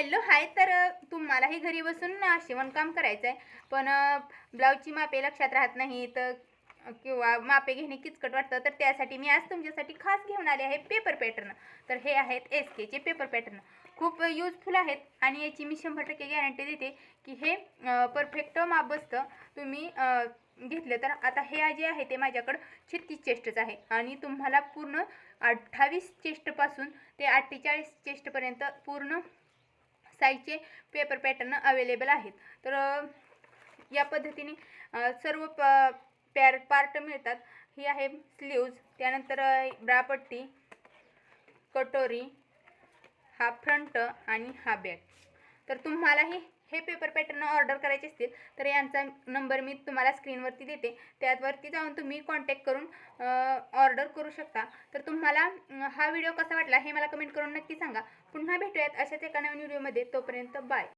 Hello hi. तर तुम्हालाही घरी बसून शिवणकाम करायचं आहे, पण ब्लाऊजची मापे लक्षात राहत नाही तर किंवा मापे घेणे किचकट वाटतं, तर त्यासाठी मी आज तुमच्यासाठी खास घेऊन आले आहे पेपर पॅटर्न. तर हे आहेत SKचे पेपर पॅटर्न. खूप यूजफुल आहेत आणि याची मी 100% गॅरंटी देते की हे परफेक्ट माप बसतं. तुम्ही घेतलं तर आता हे जे आहे ते माझ्याकडं 36 चेस्टच आहे आणि तुम्हाला पूर्ण 28 चेस्टपासून ते 48 चेस्टपर्यंत पूर्ण साईजचे पेपर पॅटर्न अवेलेबल आहेत. तर या पद्धतीने सर्व पार्ट मिळतात. ही आहे स्लीव्ज, त्यानंतर ब्रापट्टी, कटोरी, हा फ्रंट आणि हा बॅक. तर तुम्हालाही हे पेपर पॅटर्न ऑर्डर करायचे असतील तर यांचा नंबर मी तुम्हाला स्क्रीनवरती देते, त्यावरती जाऊन तुम्ही कॉन्टॅक्ट करून ऑर्डर करू शकता. तर तुम्हाला हा व्हिडिओ कसा वाटला हे मला कमेंट करून नक्की सांगा. पुन्हा भेटूयात अशाच एका नवीन व्हिडिओमध्ये. तोपर्यंत बाय.